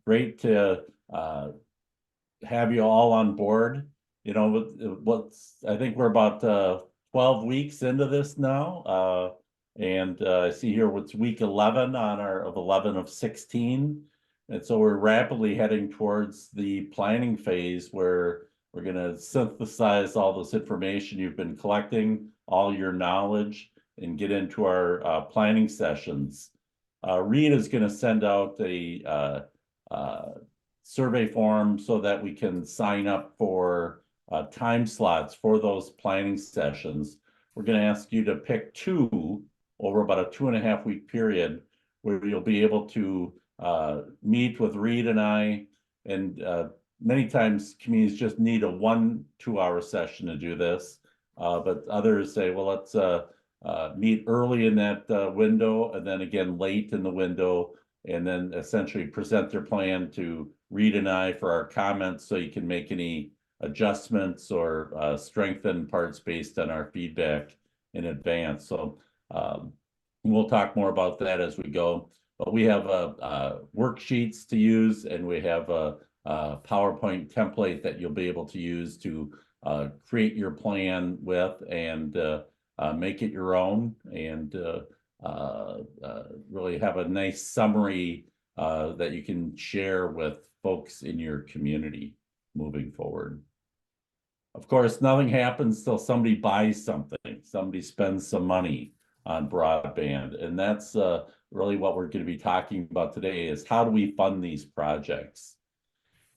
great to have you all on board. You know, I think we're about 12 weeks into this now. And I see here what's week 11 on our of 11 of 16. And so we're rapidly heading towards the planning phase where we're going to synthesize all this information you've been collecting, all your knowledge, and get into our planning sessions. Reed is going to send out a survey form so that we can sign up for time slots for those planning sessions. We're going to ask you to pick 2 over about a 2.5 week period where you'll be able to meet with Reed and I. And many times communities just need a 1-2 hour session to do this. But others say, well, let's meet early in that window and then again late in the window, and then essentially present their plan to Reed and I for our comments so you can make any adjustments or strengthen parts based on our feedback in advance. So we'll talk more about that as we go. But we have worksheets to use, and we have a PowerPoint template that you'll be able to use to create your plan with and make it your own, and really have a nice summary that you can share with folks in your community moving forward. Of course, nothing happens till somebody buys something, somebody spends some money on broadband, and that's really what we're going to be talking about today is how do we fund these projects?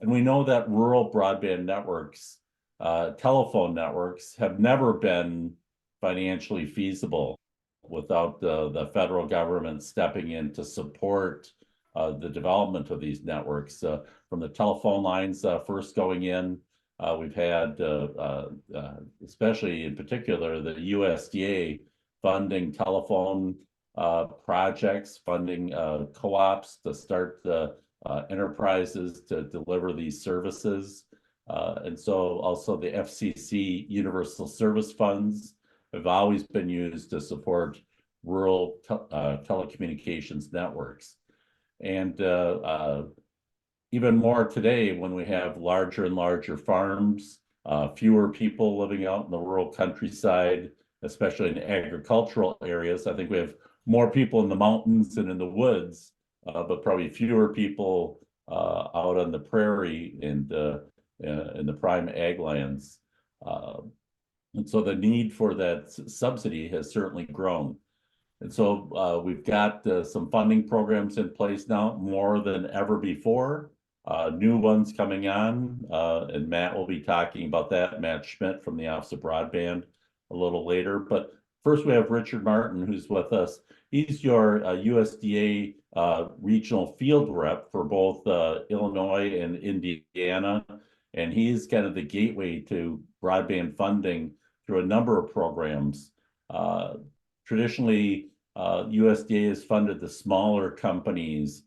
And we know that rural broadband networks, telephone networks, have never been financially feasible without the federal government stepping in to support the development of these networks. From the telephone lines first going in, we've had, especially in particular, the USDA funding telephone projects, funding co-ops to start the enterprises to deliver these services. And so also the FCC Universal Service Funds have always been used to support rural telecommunications networks. And even more today, when we have larger and larger farms, fewer people living out in the rural countryside, especially in agricultural areas. I think we have more people in the mountains and in the woods, but probably fewer people out on the prairie and in the prime ag lands. And so the need for that subsidy has certainly grown. And so we've got some funding programs in place now, more than ever before. New ones coming on, and Matt will be talking about that, Matt Schmidt from the Office of Broadband a little later. But first we have Richard Martin, who's with us. He's your USDA regional field rep for both Illinois and Indiana. And he's kind of the gateway to broadband funding through a number of programs. Traditionally, USDA has funded the smaller companies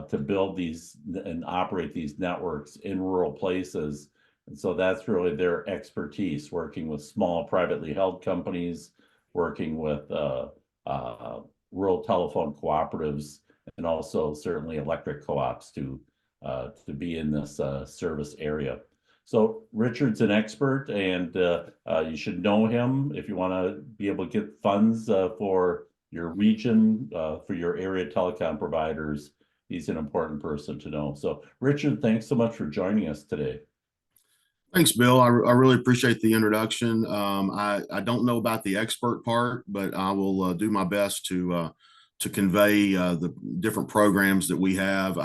to build these and operate these networks in rural places. And so that's really their expertise, working with small privately held companies, working with rural telephone cooperatives, and also certainly electric co-ops to be in this service area. So Richard's an expert, and you should know him if you want to be able to get funds for your region, for your area telecom providers. He's an important person to know. So Richard, thanks so much for joining us today. Thanks, Bill. I really appreciate the introduction. I don't know about the expert part, but I will do my best to convey the different programs that we have.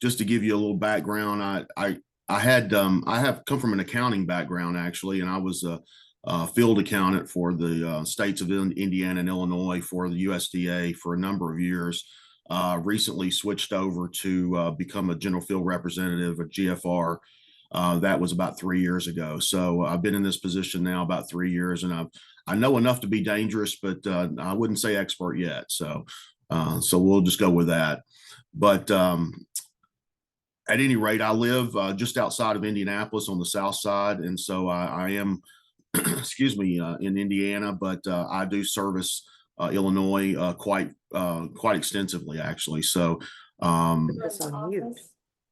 Just to give you a little background, I have come from an accounting background actually, and I was a field accountant for the states of Indiana and Illinois for the USDA for a number of years. Recently switched over to become a general field representative at GFR. That was about 3 years ago. So I've been in this position now about 3 years, and I know enough to be dangerous, but I wouldn't say expert yet. So we'll just go with that. But at any rate, I live just outside of Indianapolis on the south side, and so I am, excuse me, in Indiana, but I do service Illinois quite extensively, actually. So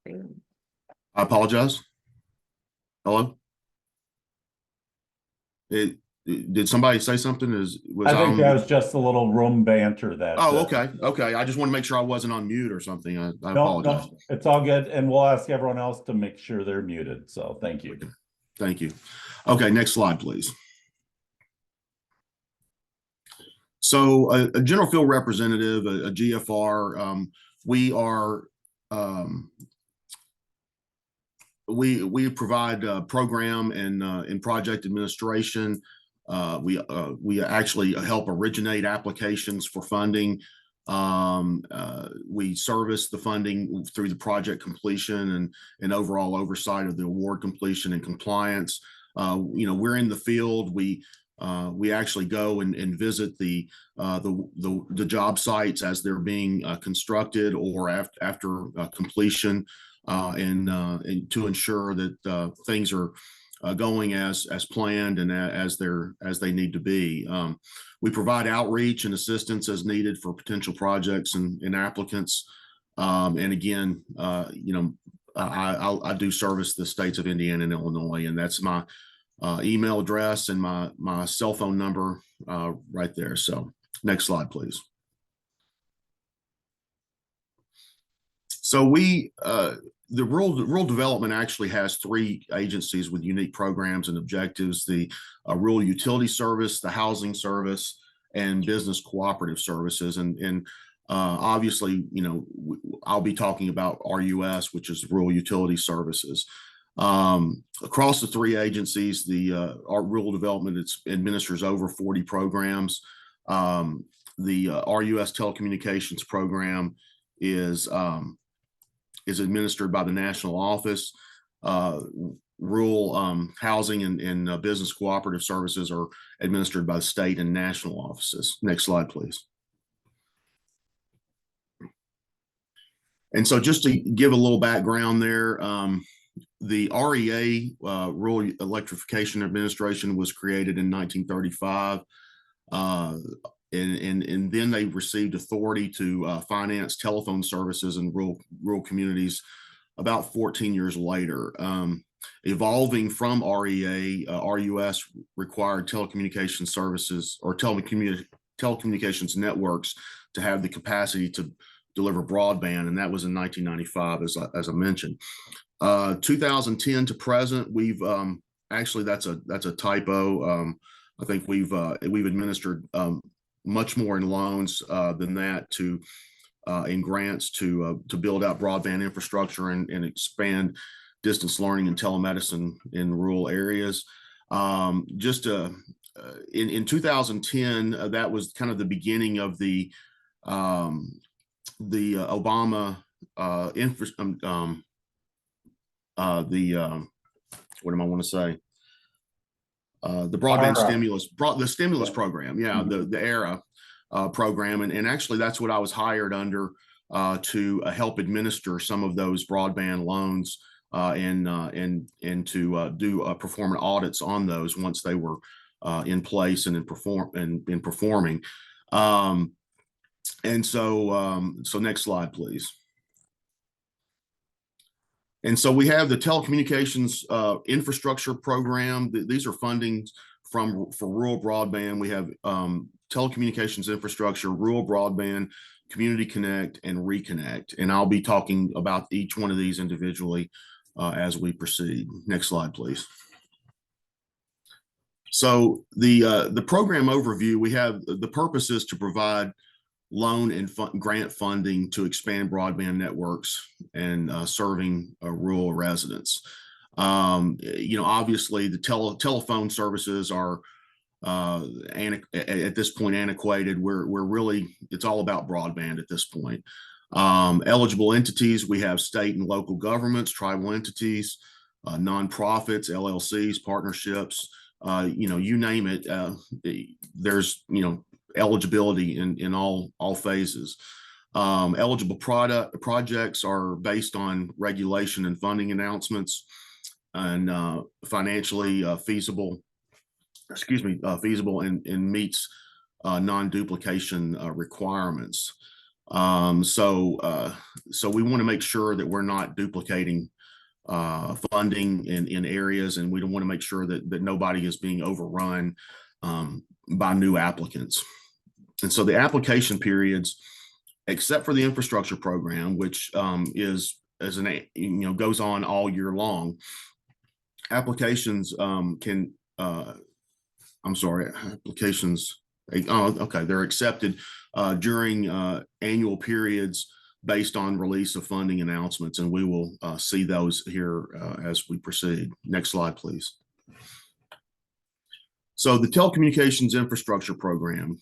I apologize. Hello? Did somebody say something? I think that was just a little room banter that. Oh, okay. Okay. I just want to make sure I wasn't on mute or something. I No, apologize. no, it's all good. And we'll ask everyone else to make sure they're muted. So thank you. Thank you. Okay, next slide, please. So a general field representative, a GFR, we are we provide program and project administration. We actually help originate applications for funding. We service the funding through the project completion and overall oversight of the award completion and compliance. We're in the field. We actually go and visit the job sites as they're being constructed or after completion, and to ensure that things are going as planned and as they need to be. We provide outreach and assistance as needed for potential projects and applicants. And again, I do service the states of Indiana and Illinois, and that's my email address and my cell phone number right there. So next slide, please. So the rural development actually has three agencies with unique programs and objectives: the Rural Utility Service, the Housing Service, and Business Cooperative Services. And obviously, I'll be talking about RUS, which is Rural Utility Services. Across the three agencies, our rural development administers over 40 programs. The RUS telecommunications program is administered by the national office. Rural housing and business cooperative services are administered by the state and national offices. Next slide, please. And so just to give a little background there, the REA, Rural Electrification Administration, was created in 1935. And then they received authority to finance telephone services in rural communities about 14 years later. Evolving from REA, RUS required telecommunications services or telecommunications networks to have the capacity to deliver broadband, and that was in 1995, as I mentioned. 2010 to present, we've actually that's a typo. I think we've administered much more in loans than that in grants to build out broadband infrastructure and expand distance learning and telemedicine in rural areas. In 2010, that was kind of the beginning of the Obama what am I want to say? The broadband stimulus program. Yeah, the ERA program. And actually that's what I was hired under to help administer some of those broadband loans and to perform audits on those once they were in place and in performing. And so next slide, please. And so we have the telecommunications infrastructure program. These are fundings for rural broadband. We have telecommunications infrastructure, rural broadband, community connect, and reconnect. And I'll be talking about each one of these individually as we proceed. Next slide, please. So the program overview, we have the purpose is to provide loan and grant funding to expand broadband networks and serving rural residents. Obviously the telephone services are at this point antiquated. We're really, it's all about broadband at this point. Eligible entities, we have state and local governments, tribal entities, nonprofits, LLCs, partnerships, you name it. There's, eligibility in all phases. Eligible projects are based on regulation and funding announcements and financially feasible and meets non-duplication requirements. So we want to make sure that we're not duplicating funding in areas, and we don't want to make sure that nobody is being overrun by new applicants. And so the application periods, except for the infrastructure program, which goes on all year long, applications applications. Oh, okay, they're accepted during annual periods based on release of funding announcements, and we will see those here as we proceed. Next slide, please. So the telecommunications infrastructure program,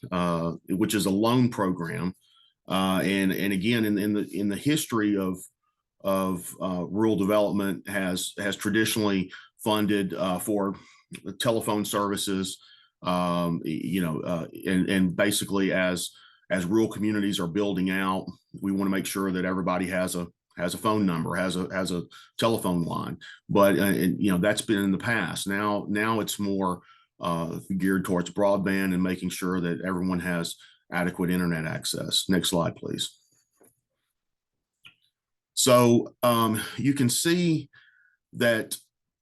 which is a loan program, and again in the history of rural development has traditionally funded for telephone services, and basically as rural communities are building out, we want to make sure that everybody has a phone number, has a telephone line. But that's been in the past. Now it's more geared towards broadband and making sure that everyone has adequate internet access. Next slide, please. So you can see that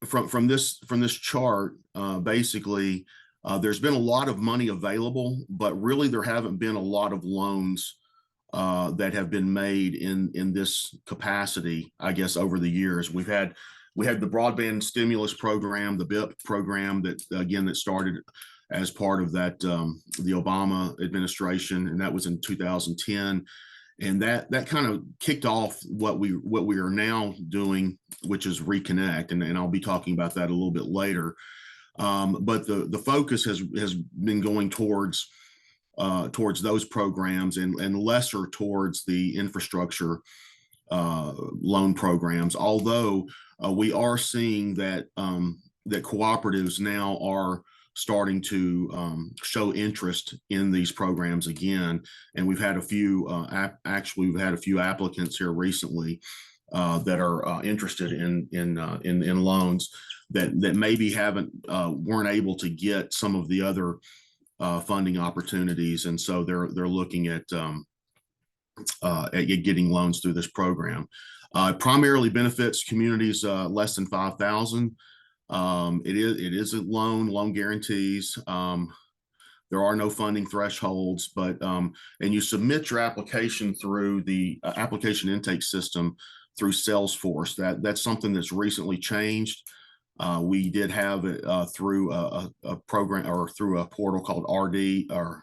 from this chart, basically, there's been a lot of money available, but really there haven't been a lot of loans that have been made in this capacity, I guess, over the years. We had the broadband stimulus program, the BIP program that started as part of that the Obama administration, and that was in 2010. And that kind of kicked off what we are now doing, which is Reconnect, and I'll be talking about that a little bit later. But the focus has been going towards those programs and lesser towards the infrastructure loan programs. Although we are seeing that cooperatives now are starting to show interest in these programs again, and we've had a few applicants here recently that are interested in loans that maybe weren't able to get some of the other funding opportunities, and so they're looking at getting loans through this program. Primarily benefits communities less than 5,000. It is a loan guarantees. There are no funding thresholds, but and you submit your application through the application intake system through Salesforce. That's something that's recently changed. We did have it through a program or through a portal called RD or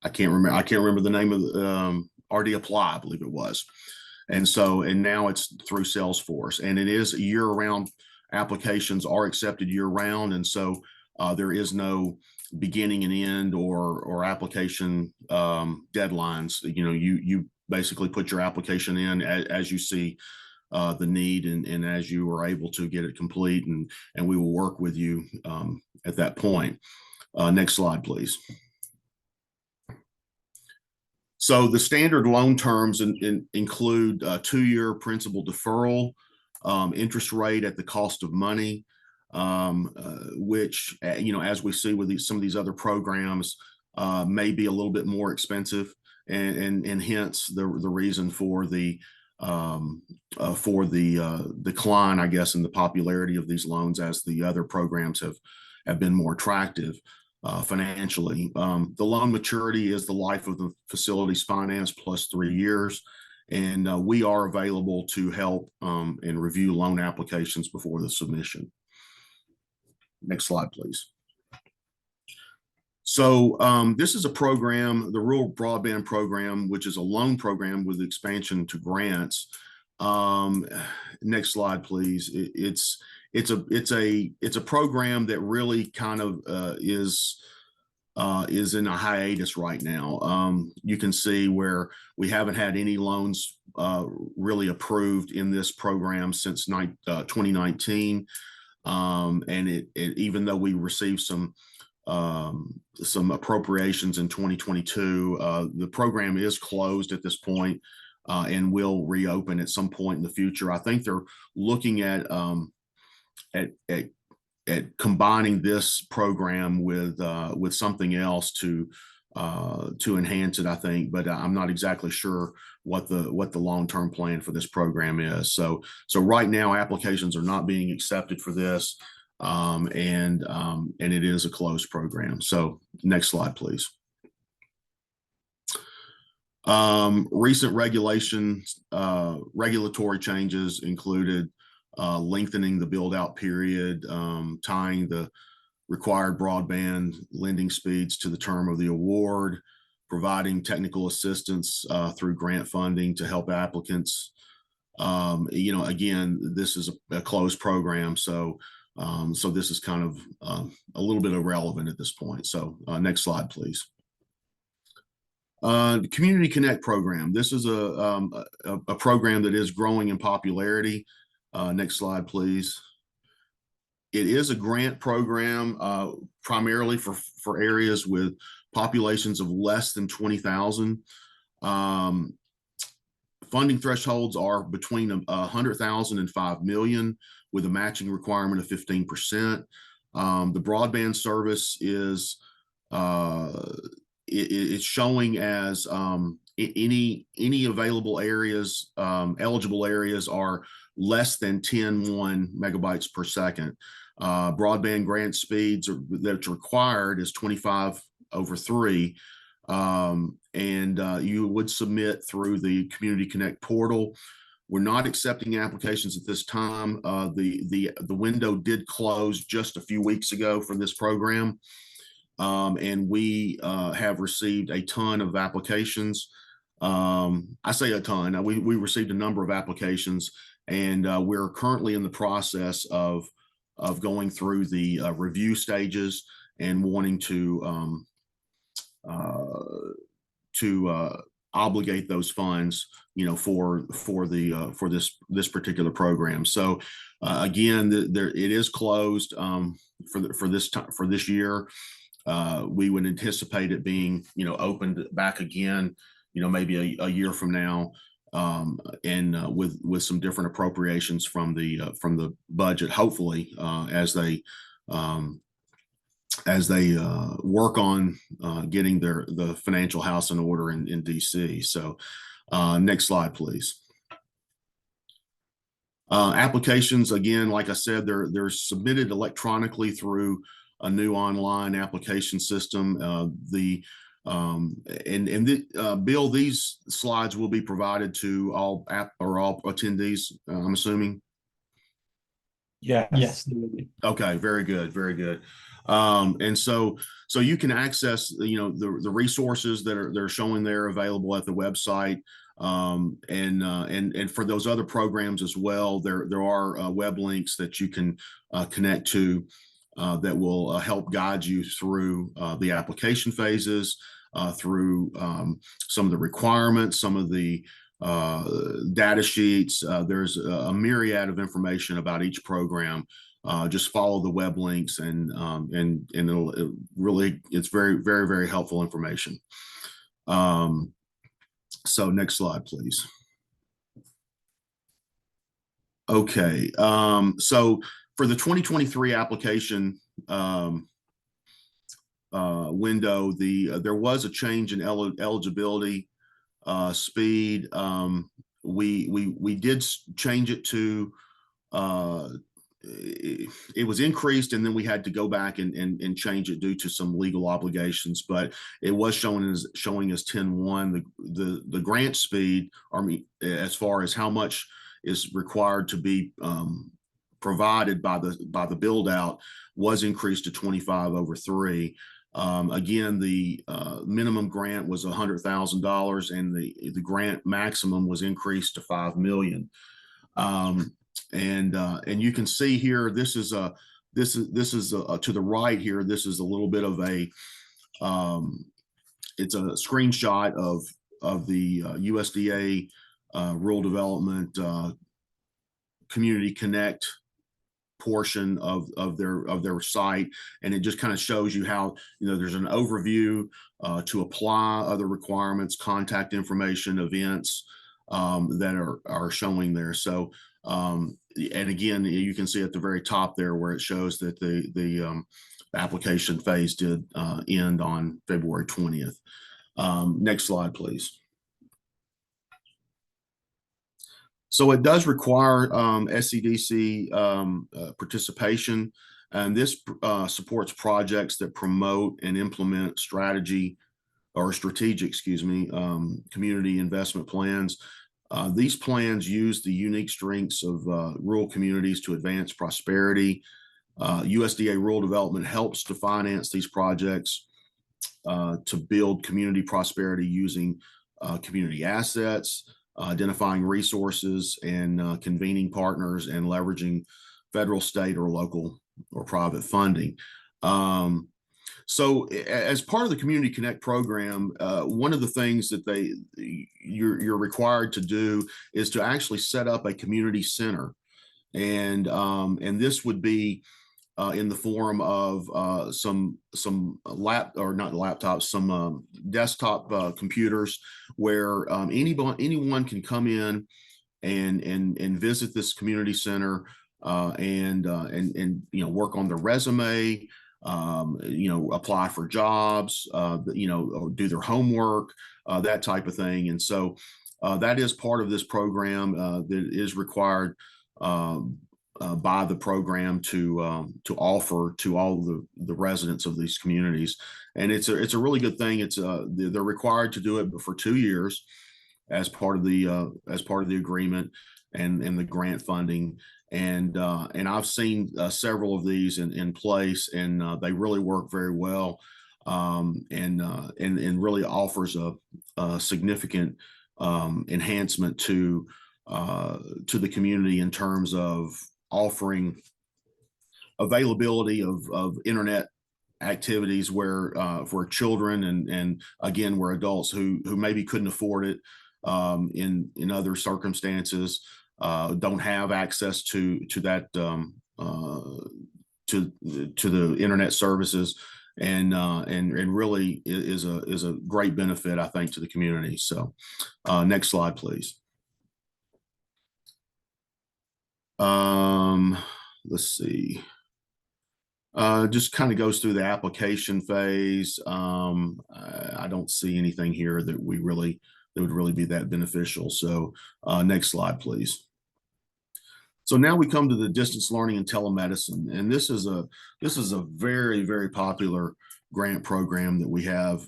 I can't remember the name of the RD Apply, I believe it was. And now it's through Salesforce, and it is year-round. Applications are accepted year-round, and so there is no beginning and end or application deadlines. You basically put your application in as you see the need and as you are able to get it complete, and we will work with you at that point. Next slide, please. So the standard loan terms include 2-year principal deferral, interest rate at the cost of money, which, as we see with some of these other programs, may be a little bit more expensive, and hence the reason for the decline, I guess, in the popularity of these loans as the other programs have been more attractive financially. The loan maturity is the life of the facility's finance plus 3 years, and we are available to help and review loan applications before the submission. Next slide, please. So this is a program, the Rural Broadband Program, which is a loan program with expansion to grants. Next slide, please. It's a program that really kind of is in a hiatus right now. You can see where we haven't had any loans really approved in this program since 2019, and even though we received some appropriations in 2022, the program is closed at this point and will reopen at some point in the future. I think they're looking at at combining this program with something else to enhance it, I think, but I'm not exactly sure what the long-term plan for this program is. So right now applications are not being accepted for this, and it is a closed program. So next slide, please. Recent regulatory changes included lengthening the build-out period, tying the required broadband lending speeds to the term of the award, providing technical assistance through grant funding to help applicants. Again, this is a closed program, so this is kind of a little bit irrelevant at this point. So next slide, please. The Community Connect program. This is a program that is growing in popularity. Next slide, please. It is a grant program primarily for areas with populations of less than 20,000. Funding thresholds are between 100,000 and 5 million, with a matching requirement of 15%. The broadband service is it's showing as any available areas, eligible areas are less than 10.1 megabytes per second. Broadband grant speeds that's required is 25/3, and you would submit through the Community Connect portal. We're not accepting applications at this time. The window did close just a few weeks ago for this program, and we have received a ton of applications. I say a ton. We received a number of applications, and we're currently in the process of going through the review stages and wanting to obligate those funds, for this particular program. So again, it is closed for this year. We would anticipate it being opened back again, maybe a year from now, and with some different appropriations from the budget, hopefully, as they work on getting the financial house in order in DC. So next slide, please. Applications, again, like I said, they're submitted electronically through a new online application system. Bill, these slides will be provided to all attendees, I'm assuming. Yes. Okay, very good, very good. And so you can access the resources that are showing there available at the website, and for those other programs as well. There are web links that you can connect to that will help guide you through the application phases, through some of the requirements, some of the data sheets. There's a myriad of information about each program. Just follow the web links, and it's very, very, very helpful information. So next slide, please. Okay, so for the 2023 application window, there was a change in eligibility speed. We did change it to it was increased, and then we had to go back and change it due to some legal obligations, but it was showing as 10.1. The grant speed, as far as how much is required to be provided by the build out, was increased to 25/3. Again, the minimum grant was $100,000, and the grant maximum was increased to 5 million. And you can see here, this is to the right here. This is a little bit of it's a screenshot of the USDA Rural Development Community Connect portion of their site, and it just kind of shows you how there's an overview to apply, other requirements, contact information, events that are showing there. So And again, you can see at the very top there where it shows that the application phase did end on February 20th. Next slide, please. So it does require SCDC participation, and this supports projects that promote and implement strategic, excuse me, community investment plans. These plans use the unique strengths of rural communities to advance prosperity. USDA Rural Development helps to finance these projects to build community prosperity using community assets, identifying resources, and convening partners, and leveraging federal, state, or local or private funding. So as part of the Community Connect program, one of the things that you're required to do is to actually set up a community center. And this would be in the form of some desktop computers where anyone can come in and visit this community center and work on their resume, apply for jobs, or do their homework, that type of thing. And so that is part of this program that is required by the program to offer to all the residents of these communities. And it's a really good thing. They're required to do it for 2 years as part of the agreement and the grant funding. And I've seen several of these in place, and they really work very well, and really offers a significant enhancement to the community in terms of offering availability of internet activities where for children and again where adults who maybe couldn't afford it in other circumstances don't have access to that to the internet services, and really is a great benefit, I think, to the community. So next slide, please. Let's see. Just kind of goes through the application phase. I don't see anything here that would really be that beneficial. So next slide, please. So now we come to the distance learning and telemedicine, and this is a very, very popular grant program that we have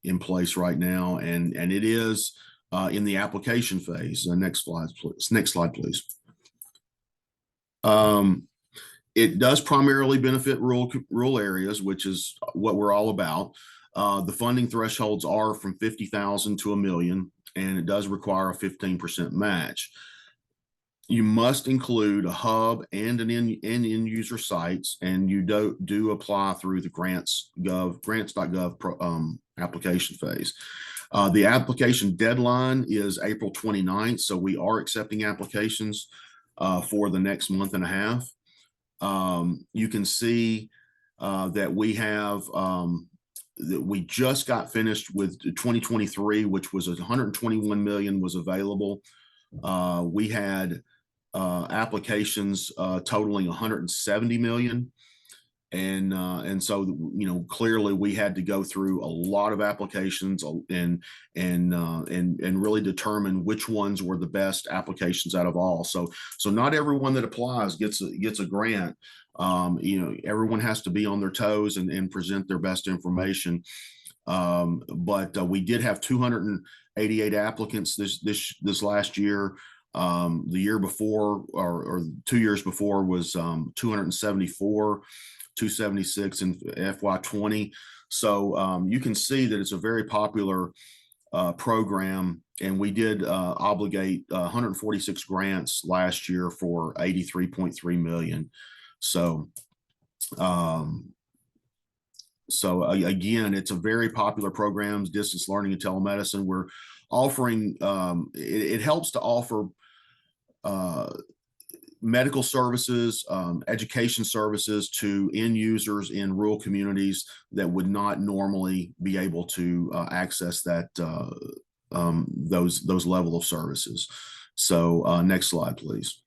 in place right now, and it is in the application phase. Next slide, please. Next slide, please. It does primarily benefit rural areas, which is what we're all about. The funding thresholds are from $50,000 to $1 million, and it does require a 15% match. You must include a hub and an end user sites, and you do apply through the grants.gov application phase. The application deadline is April 29th, so we are accepting applications for the next month and a half. You can see that we have that we just got finished with 2023, which was 121 million was available. We had applications totaling 170 million, and so clearly we had to go through a lot of applications and really determine which ones were the best applications out of all. So not everyone that applies gets a grant. Everyone has to be on their toes and present their best information. But we did have 288 applicants this last year. The year before, or 2 years before, was 274, 276 in FY20. So you can see that it's a very popular program, and we did obligate 146 grants last year for 83.3 million. So again, it's a very popular program, distance learning and telemedicine. We're offering, it helps to offer medical services, education services to end users in rural communities that would not normally be able to access that those level of services. So next slide, please.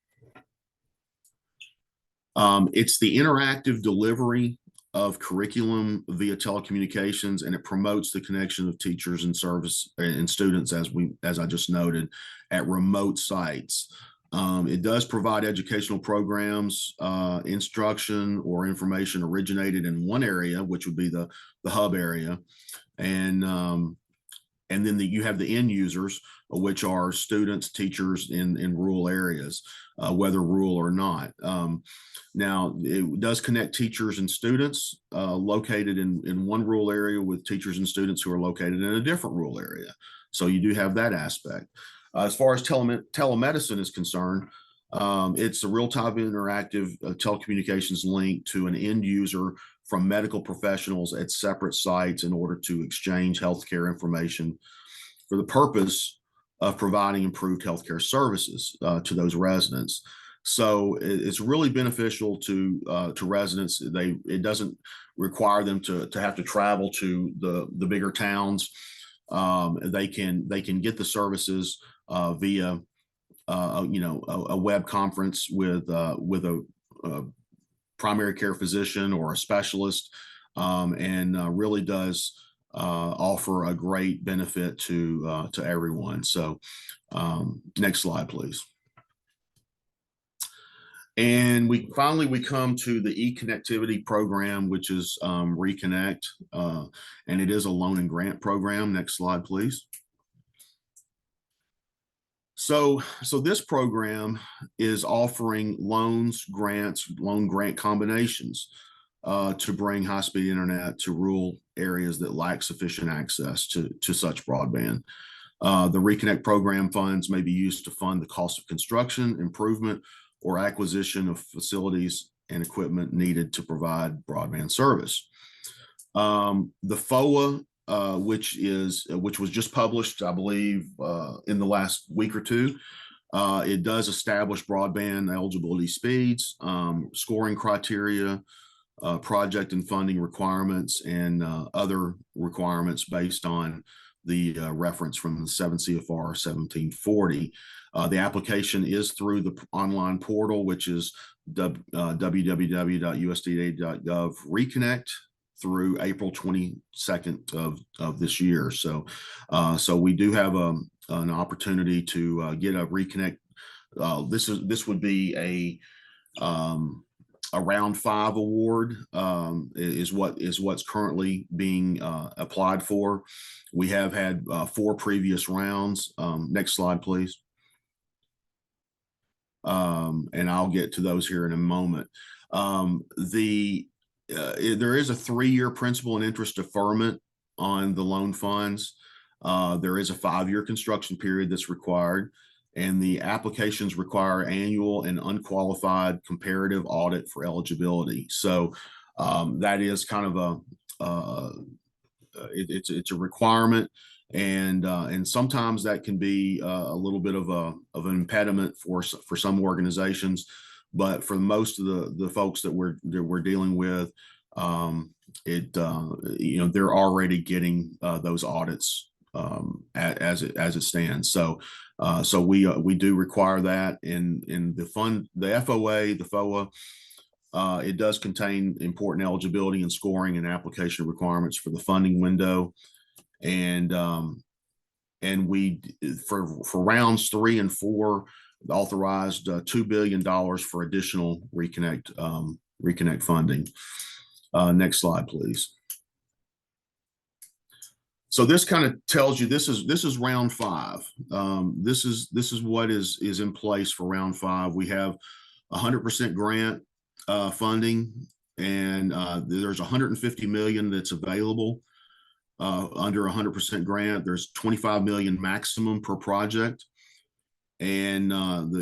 It's the interactive delivery of curriculum via telecommunications, and it promotes the connection of teachers and service and students, as I just noted, at remote sites. It does provide educational programs, instruction or information originated in one area, which would be the hub area, and then you have the end users, which are students, teachers in rural areas, whether rural or not. Now, it does connect teachers and students located in one rural area with teachers and students who are located in a different rural area. So you do have that aspect. As far as telemedicine is concerned, it's a real-time interactive telecommunications link to an end user from medical professionals at separate sites in order to exchange healthcare information for the purpose of providing improved healthcare services to those residents. So it's really beneficial to residents. It doesn't require them to have to travel to the bigger towns. They can get the services via a web conference with a primary care physician or a specialist, and really does offer a great benefit to everyone. So next slide, please. And we come to the e-connectivity program, which is Reconnect, and it is a loan and grant program. Next slide, please. So this program is offering loans, grants, loan grant combinations to bring high-speed internet to rural areas that lack sufficient access to such broadband. The Reconnect program funds may be used to fund the cost of construction, improvement, or acquisition of facilities and equipment needed to provide broadband service. The FOA, which was just published, I believe, in the last week or two, it does establish broadband eligibility speeds, scoring criteria, project and funding requirements, and other requirements based on the reference from the 7 CFR 1740. The application is through the online portal, which is www.usda.gov Reconnect through April 22nd of this year. So we do have an opportunity to get a Reconnect. This would be a round 5 award, is what's currently being applied for. We have had 4 previous rounds. Next slide, please. And I'll get to those here in a moment. There is a 3-year principal and interest deferment on the loan funds. There is a 5-year construction period that's required, and the applications require annual and unqualified comparative audit for eligibility. So that is kind of it's a requirement, and sometimes that can be a little bit of an impediment for some organizations, but for most of the folks that we're dealing with, they're already getting those audits as it stands. So we do require that in the FOA, the FOA. It does contain important eligibility and scoring and application requirements for the funding window, and we for rounds 3 and 4 authorized $2 billion for additional Reconnect funding. Next slide, please. So this kind of tells you this is round 5. This is what is in place for round 5. We have 100% grant funding, and there's 150 million that's available under 100% grant. There's 25 million maximum per project, and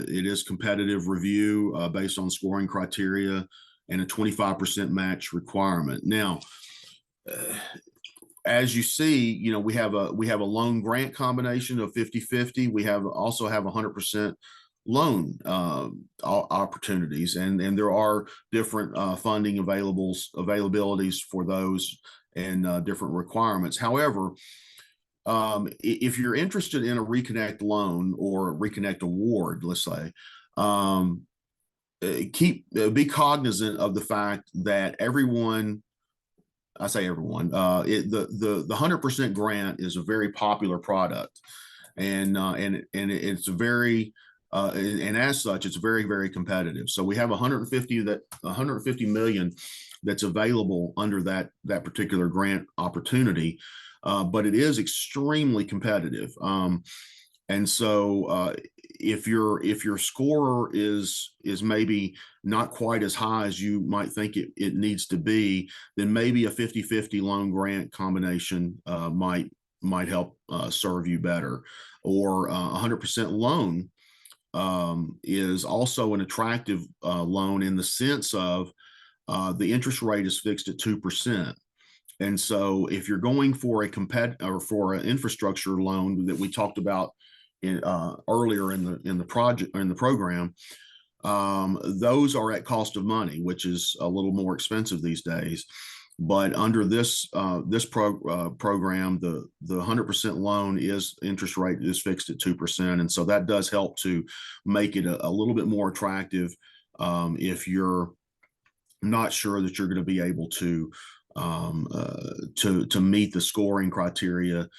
it is competitive review based on scoring criteria and a 25% match requirement. Now, as you see, we have a loan grant combination of 50-50. We also have 100% loan opportunities, and there are different funding availabilities for those, and different requirements. However, if you're interested in a Reconnect loan or Reconnect award, let's say, be cognizant of the fact that everyone, I say everyone, the 100% grant is a very popular product, and it's very and as such, it's very, very competitive. So we have 150 million that's available under that particular grant opportunity, but it is extremely competitive. And so if your score is maybe not quite as high as you might think it needs to be, then maybe a 50-50 loan grant combination might help serve you better. Or 100% loan is also an attractive loan in the sense of the interest rate is fixed at 2%. And so if you're going for for an infrastructure loan that we talked about earlier in the program, those are at cost of money, which is a little more expensive these days. But under this program, the 100% loan interest rate is fixed at 2%, and so that does help to make it a little bit more attractive if you're not sure that you're going to be able to meet the scoring criteria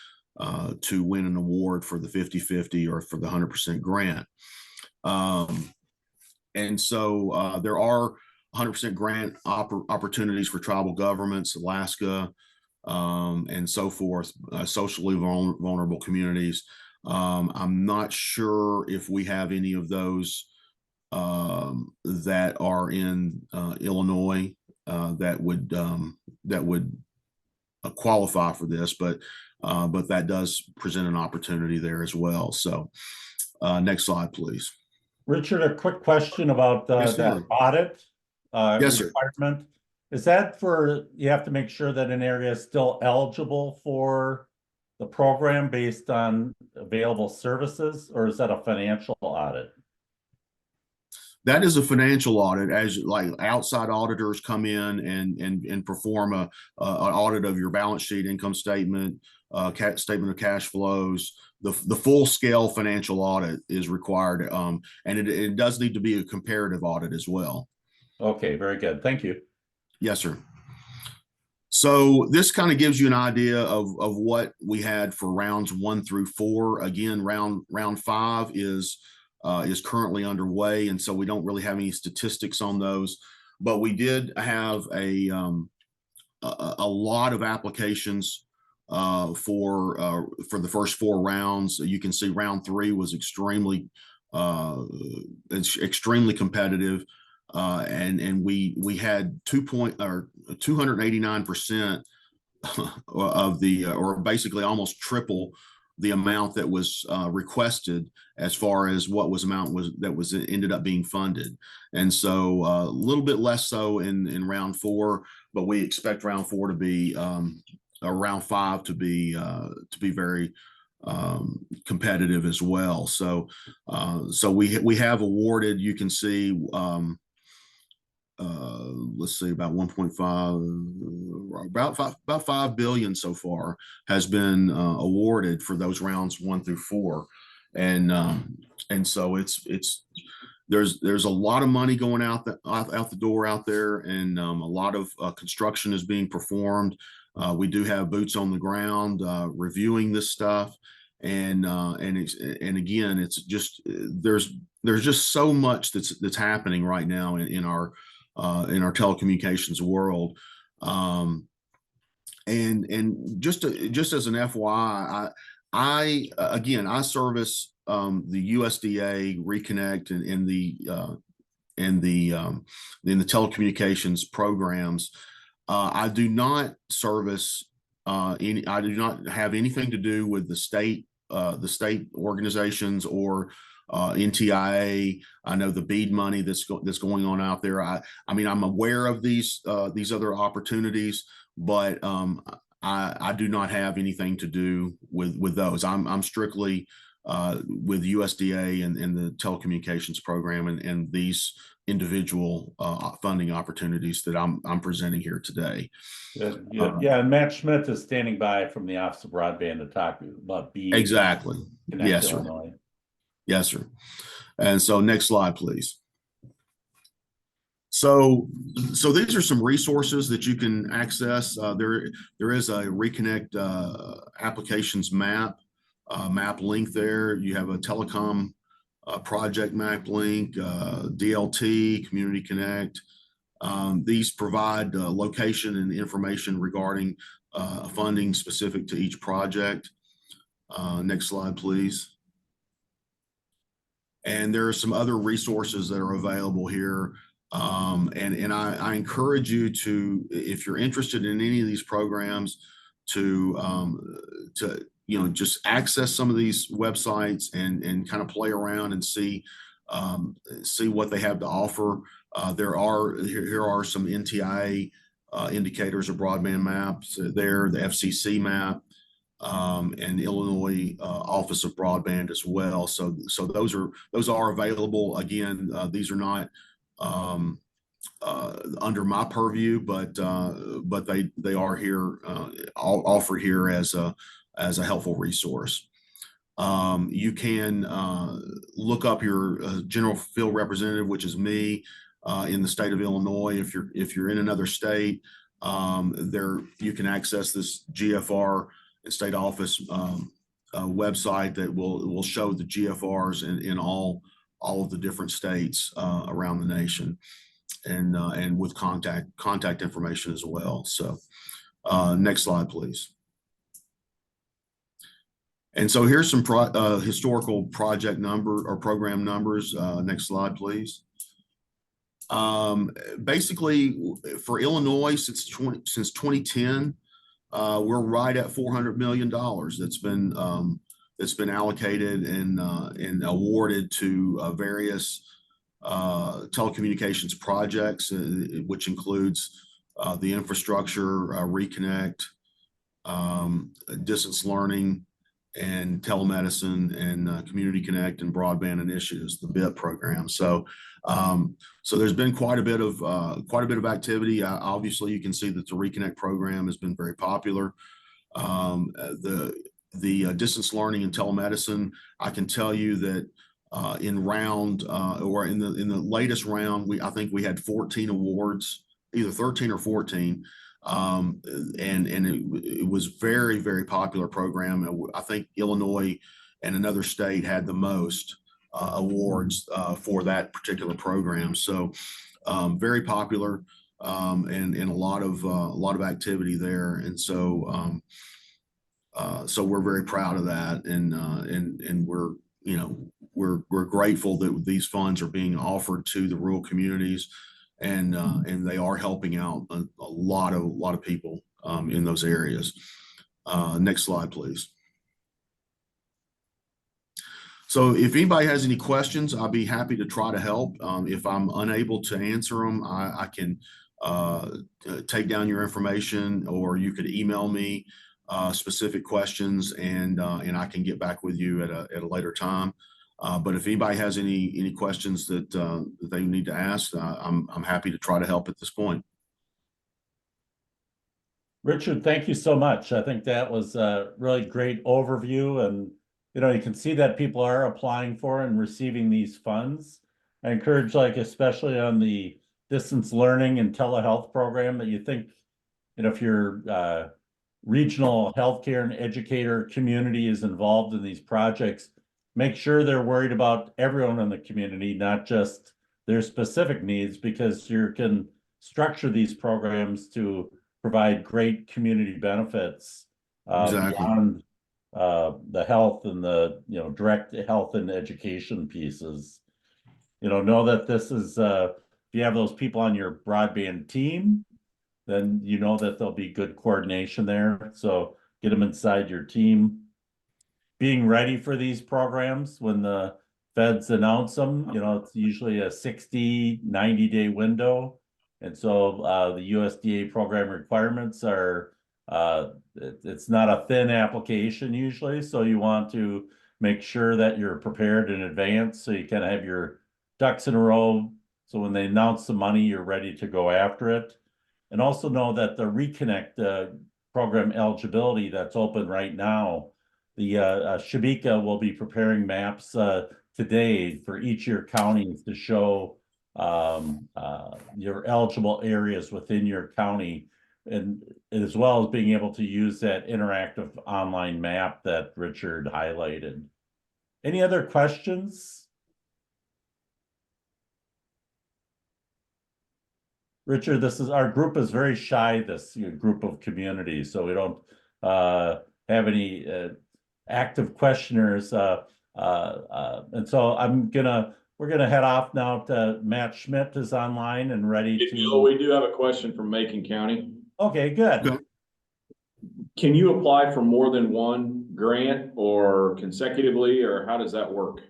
to win an award for the 50-50 or for the 100% grant. And so there are 100% grant opportunities for tribal governments, Alaska, and so forth, socially vulnerable communities. I'm not sure if we have any of those that are in Illinois that would qualify for this, but that does present an opportunity there as well. So next slide, please. Richard, a quick question about Yes, that audit Yes, sir. requirement. Is that for, you have to make sure that an area is still eligible for the program based on available services, or is that a financial audit? That is a financial audit, as like outside auditors come in and perform an audit of your balance sheet, income statement, statement of cash flows. The full scale financial audit is required, and it does need to be a comparative audit as well. Okay, very good. Thank you. Yes, sir. So this kind of gives you an idea of what we had for rounds 1 through 4. Again, round 5 is currently underway, and so we don't really have any statistics on those. But we did have a lot of applications for the first 4 rounds. You can see round 3 was extremely competitive, and we had 289% of the, or basically almost triple the amount that was requested as far as what ended up being funded. And so a little bit less so in round 4, but we expect round 4 to be round 5 to be very competitive as well. So we have awarded, you can see, let's see, about 1.5, about 5 billion so far has been awarded for those rounds 1 through 4, and so there's a lot of money going out the door out there, and a lot of construction is being performed. We do have boots on the ground reviewing this stuff, and again, it's just there's just so much that's happening right now in our telecommunications world, and just as an FYI, I service the USDA Reconnect and in the telecommunications programs. I do not service I do not have anything to do with the state organizations or NTIA. I know the BEAD money that's going on out there. I mean, I'm aware of these other opportunities, but I do not have anything to do with those. I'm strictly with USDA and the telecommunications program and these individual funding opportunities that I'm presenting here today. Yeah, and Matt Schmidt is standing by from the Office of Broadband to talk about BEAD. Exactly. Yes, sir. Yes, sir. And so next slide, please. So these are some resources that you can access. There is a Reconnect applications map link there. You have a telecom project map link, DLT, Community Connect. These provide location and information regarding funding specific to each project. Next slide, please. And there are some other resources that are available here. And I encourage you to, if you're interested in any of these programs, to just access some of these websites and kind of play around and see what they have to offer. Here are some NTIA indicators of broadband maps there, the FCC map, and Illinois Office of Broadband as well. So those are available. Again, these are not under my purview, but they are here, offered here as a helpful resource. You can look up your general field representative, which is me, in the state of Illinois. If you're in another state, you can access this GFR and state office website that will show the GFRs in all of the different states around the nation, and with contact information as well. So next slide, please. And so here's some historical project number or program numbers. Next slide, please. Basically, for Illinois, since 2010, we're right at $400 million that's been allocated and awarded to various telecommunications projects, which includes the infrastructure, Reconnect, distance learning, and telemedicine, and Community Connect and broadband initiatives, the BEAD program. So there's been quite a bit of activity. Obviously, you can see that the Reconnect program has been very popular. The distance learning and telemedicine, I can tell you that in the latest round, I think we had 14 awards, either 13 or 14. And it was very, very popular program. I think Illinois and another state had the most awards for that particular program. So very popular, and a lot of activity there. And so we're very proud of that, and we're grateful that these funds are being offered to the rural communities. And they are helping out a lot of people in those areas. Next slide, please. So if anybody has any questions, I'll be happy to try to help. If I'm unable to answer them, I can take down your information, or you could email me specific questions, and I can get back with you at a later time. But if anybody has any questions that they need to ask, I'm happy to try to help at this point. Richard, thank you so much. I think that was a really great overview, and you can see that people are applying for and receiving these funds. I encourage, especially on the distance learning and telehealth program, that you think, if your regional healthcare and educator community is involved in these projects, make sure they're worried about everyone in the community, not just their specific needs, because you can structure these programs to provide great community benefits Exactly. beyond the health and the direct health and education pieces. Know that this is if you have those people on your broadband team, then that there'll be good coordination there. So get them inside your team. Being ready for these programs when the feds announce them, it's usually a 60, 90-day window. And so the USDA program requirements are, it's not a thin application usually. So you want to make sure that you're prepared in advance, so you kind of have your ducks in a row. So when they announce the money, you're ready to go after it. And also know that the Reconnect program eligibility that's open right now, the Shabika will be preparing maps today for each of your counties to show your eligible areas within your county, and as well as being able to use that interactive online map that Richard highlighted. Any other questions? Richard, our group is very shy, this group of communities, so we don't have any active questioners. And so we're gonna head off now to Matt Schmidt is online and ready Hey, to. Bill, we do have a question from Macon County. Okay, good. Okay. Can you apply for more than one grant or consecutively, or how does that work?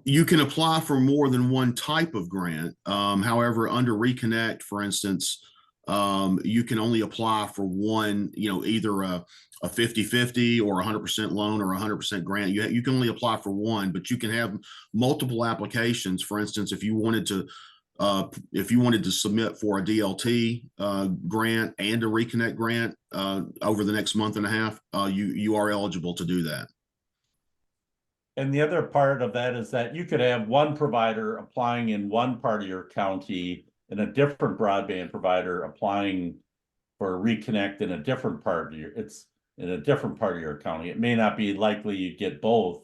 You can apply for more than one type of grant. However, under Reconnect, for instance, you can only apply for one, either a 50-50 or 100% loan or 100% grant. You can only apply for one, but you can have multiple applications. For instance, if you wanted to submit for a DLT grant and a Reconnect grant over the next month and a half, you are eligible to do that. And the other part of that is that you could have one provider applying in one part of your county and a different broadband provider applying for Reconnect in a different part of your county. It may not be likely you get both,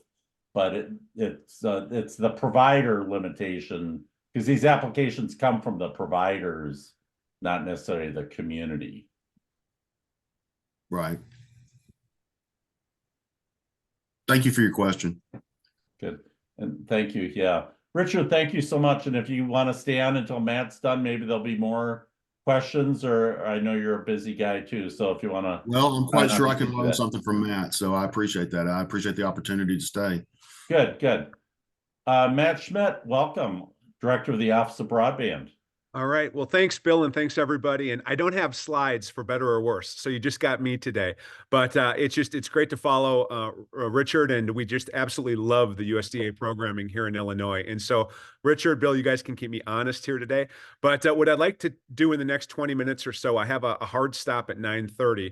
but it's the provider limitation, because these applications come from the providers, not necessarily the community. Right. Thank you for your question. Good. And thank you. Yeah. Richard, thank you so much. And if you want to stay on until Matt's done, maybe there'll be more questions, or I know you're a busy guy too. So if you want to. Well, I'm quite sure I can learn something from Matt. So I appreciate that. I appreciate the opportunity to stay. Good, good. Matt Schmidt, welcome, Director of the Office of Broadband. All right. Well, thanks, Bill, and thanks everybody. And I don't have slides for better or worse, so you just got me today. But it's great to follow Richard, and we just absolutely love the USDA programming here in Illinois. And so, Richard, Bill, you guys can keep me honest here today. But what I'd like to do in the next 20 minutes or so, I have a hard stop at 9:30,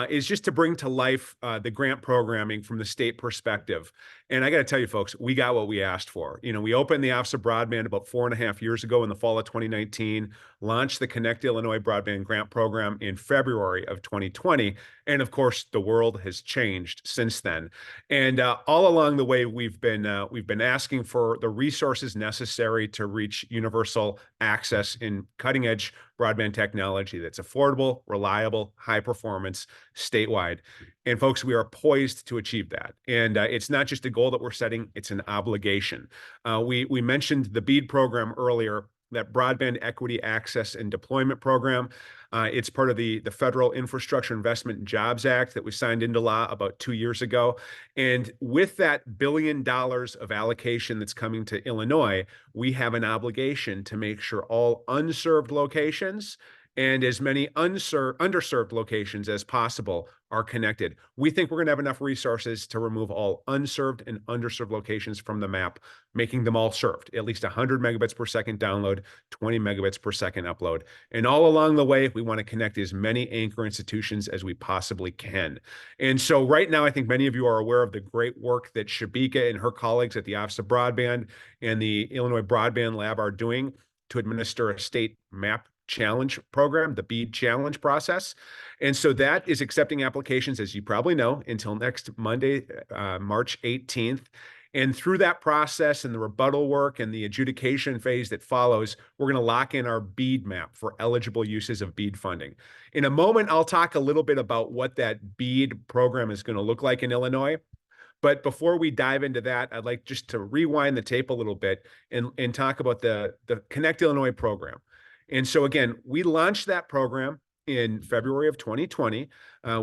is just to bring to life the grant programming from the state perspective. And I got to tell you, folks, we got what we asked for. We opened the Office of Broadband about 4.5 years ago in the fall of 2019, launched the Connect Illinois Broadband Grant Program in February of 2020. And of course, the world has changed since then. And all along the way, we've been asking for the resources necessary to reach universal access in cutting edge broadband technology that's affordable, reliable, high performance, statewide. And folks, we are poised to achieve that. And it's not just a goal that we're setting, it's an obligation. We mentioned the BEAD program earlier, that Broadband Equity Access and Deployment Program. It's part of the Federal Infrastructure Investment and Jobs Act that we signed into law about 2 years ago. And with that $1 billion of allocation that's coming to Illinois, we have an obligation to make sure all unserved locations and as many underserved locations as possible are connected. We think we're going to have enough resources to remove all unserved and underserved locations from the map, making them all served, at least 100 megabits per second download, 20 megabits per second upload. And all along the way, we want to connect as many anchor institutions as we possibly can. And so right now, I think many of you are aware of the great work that Shabika and her colleagues at the Office of Broadband and the Illinois Broadband Lab are doing to administer a state map challenge program, the BEAD challenge process. And so that is accepting applications, as you probably know, until next Monday, March 18th. And through that process and the rebuttal work and the adjudication phase that follows, we're going to lock in our BEAD map for eligible uses of BEAD funding. In a moment, I'll talk a little bit about what that BEAD program is going to look like in Illinois. But before we dive into that, I'd like just to rewind the tape a little bit and talk about the Connect Illinois program. And so again, we launched that program in February of 2020.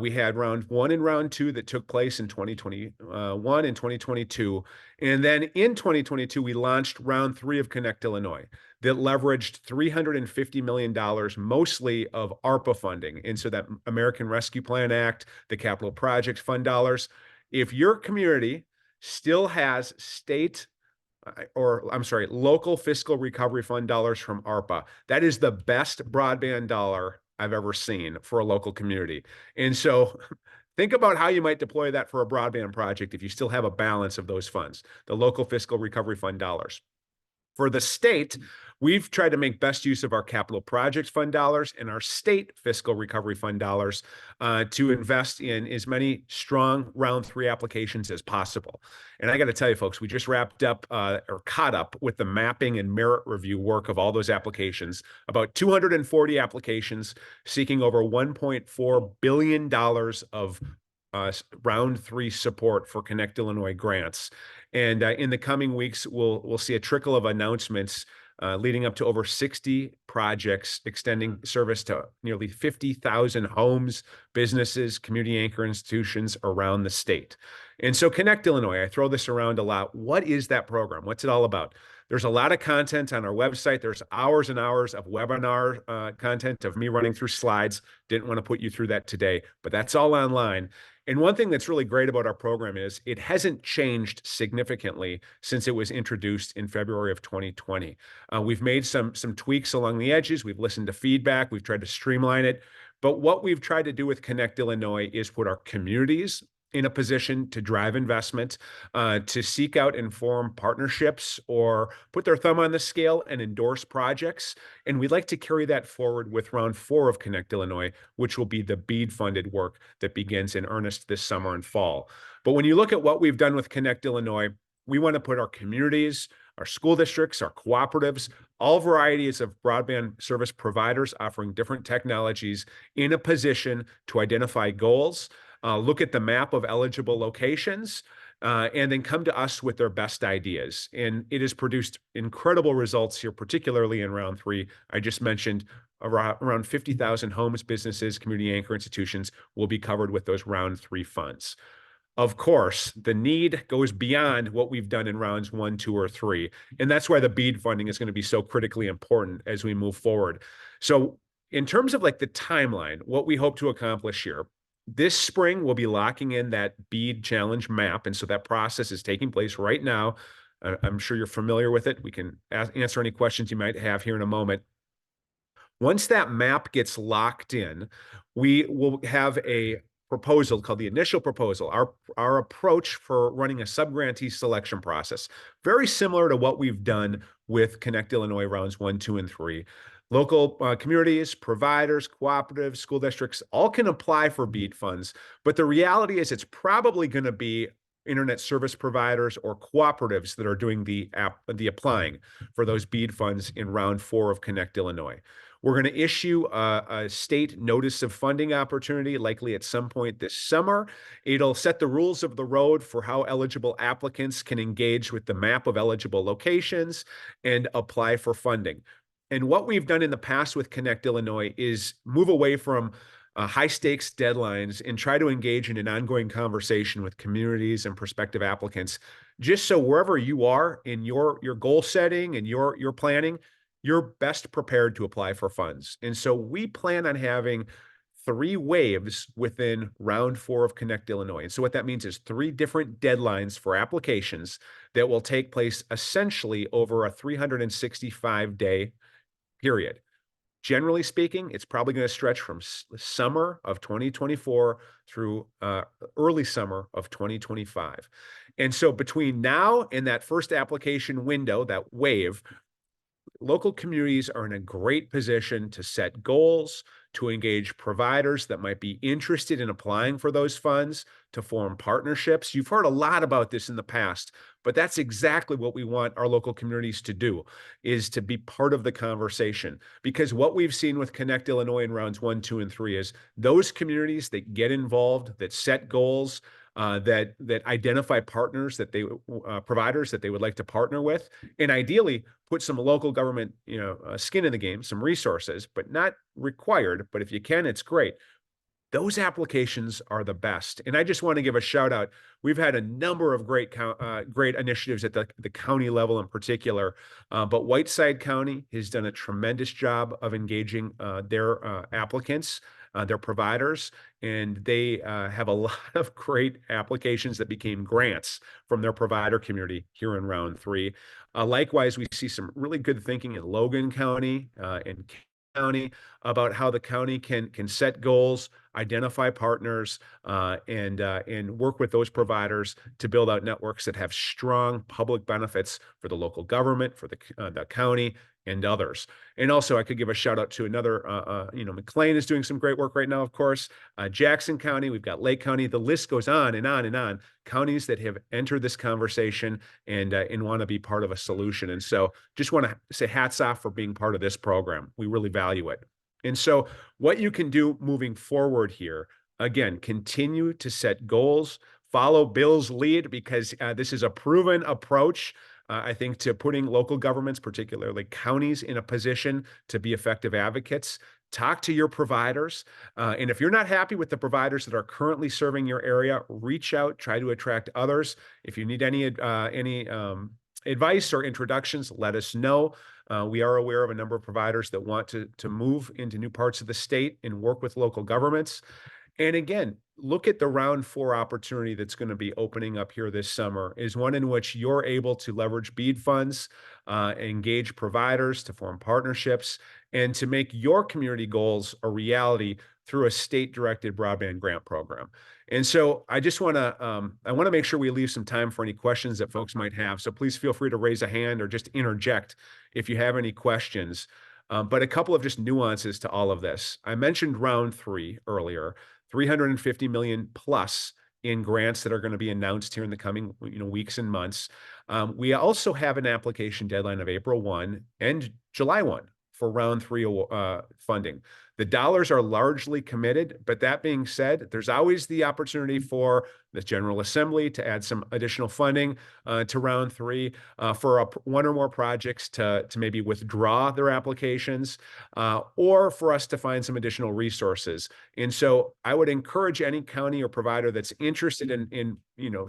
We had round 1 and round 2 that took place in 2021 and 2022. And then in 2022, we launched round 3 of Connect Illinois that leveraged $350 million, mostly of ARPA funding. And so that American Rescue Plan Act, the Capital Project Fund dollars. If your community still has local fiscal recovery fund dollars from ARPA, that is the best broadband dollar I've ever seen for a local community. And so think about how you might deploy that for a broadband project if you still have a balance of those funds, the local fiscal recovery fund dollars. For the state, we've tried to make best use of our capital project fund dollars and our state fiscal recovery fund dollars to invest in as many strong round 3 applications as possible. And I got to tell you, folks, we just wrapped up or caught up with the mapping and merit review work of all those applications. About 240 applications seeking over $1.4 billion of round 3 support for Connect Illinois grants. And in the coming weeks, we'll see a trickle of announcements leading up to over 60 projects extending service to nearly 50,000 homes, businesses, community anchor institutions around the state. And so Connect Illinois, I throw this around a lot. What is that program? What's it all about? There's a lot of content on our website. There's hours and hours of webinar content of me running through slides. Didn't want to put you through that today, but that's all online. And one thing that's really great about our program is it hasn't changed significantly since it was introduced in February of 2020. We've made some tweaks along the edges. We've listened to feedback. We've tried to streamline it. But what we've tried to do with Connect Illinois is put our communities in a position to drive investment, to seek out and form partnerships or put their thumb on the scale and endorse projects. And we'd like to carry that forward with round 4 of Connect Illinois, which will be the BEAD funded work that begins in earnest this summer and fall. But when you look at what we've done with Connect Illinois, we want to put our communities, our school districts, our cooperatives, all varieties of broadband service providers offering different technologies in a position to identify goals, look at the map of eligible locations, and then come to us with their best ideas. And it has produced incredible results here, particularly in round 3. I just mentioned around 50,000 homes, businesses, community anchor institutions will be covered with those round 3 funds. Of course, the need goes beyond what we've done in rounds 1, 2, or 3. And that's why the BEAD funding is going to be so critically important as we move forward. So in terms of like the timeline, what we hope to accomplish here, this spring, we'll be locking in that BEAD challenge map. And so that process is taking place right now. I'm sure you're familiar with it. We can answer any questions you might have here in a moment. Once that map gets locked in, we will have a proposal called the initial proposal, our approach for running a subgrantee selection process, very similar to what we've done with Connect Illinois rounds 1, 2, and 3. Local communities, providers, cooperatives, school districts, all can apply for BEAD funds. But the reality is it's probably going to be internet service providers or cooperatives that are doing the applying for those BEAD funds in round 4 of Connect Illinois. We're going to issue a state notice of funding opportunity, likely at some point this summer. It'll set the rules of the road for how eligible applicants can engage with the map of eligible locations and apply for funding. And what we've done in the past with Connect Illinois is move away from high stakes deadlines and try to engage in an ongoing conversation with communities and prospective applicants, just so wherever you are in your goal setting and your planning, you're best prepared to apply for funds. And so we plan on having 3 waves within round 4 of Connect Illinois. And so what that means is 3 different deadlines for applications that will take place essentially over a 365-day period. Generally speaking, it's probably going to stretch from summer of 2024 through early summer of 2025. And so between now and that first application window, that wave, local communities are in a great position to set goals, to engage providers that might be interested in applying for those funds, to form partnerships. You've heard a lot about this in the past, but that's exactly what we want our local communities to do, is to be part of the conversation. Because what we've seen with Connect Illinois in rounds 1, 2, and 3 is those communities that get involved, that set goals, that identify partners that they providers that they would like to partner with, and ideally put some local government skin in the game, some resources, but not required. But if you can, it's great. Those applications are the best. And I just want to give a shout out. We've had a number of great initiatives at the county level in particular, but Whiteside County has done a tremendous job of engaging their applicants, their providers, and they have a lot of great applications that became grants from their provider community here in round 3. Likewise, we see some really good thinking in Logan County and county about how the county can set goals, identify partners, and work with those providers to build out networks that have strong public benefits for the local government, for the county, and others. And also, I could give a shout out to another, McLean is doing some great work right now, of course. Jackson County, we've got Lake County. The list goes on and on and on. Counties that have entered this conversation and want to be part of a solution. And so, just want to say hats off for being part of this program. We really value it. And so, what you can do moving forward here, again, continue to set goals, follow Bill's lead, because this is a proven approach. I think, to putting local governments, particularly counties, in a position to be effective advocates. Talk to your providers. And if you're not happy with the providers that are currently serving your area, reach out, try to attract others. If you need any advice or introductions, let us know. We are aware of a number of providers that want to move into new parts of the state and work with local governments. And again, look at the round 4 opportunity that's going to be opening up here this summer is one in which you're able to leverage BEAD funds, engage providers to form partnerships, and to make your community goals a reality through a state-directed broadband grant program. And so I just want to make sure we leave some time for any questions that folks might have. So please feel free to raise a hand or just interject if you have any questions. But a couple of just nuances to all of this. I mentioned round 3 earlier. $350 million plus in grants that are going to be announced here in the coming weeks and months. We also have an application deadline of April 1 and July 1 for round 3 funding. The dollars are largely committed, but that being said, there's always the opportunity for the General Assembly to add some additional funding to round 3 for one or more projects to maybe withdraw their applications or for us to find some additional resources. And so I would encourage any county or provider that's interested in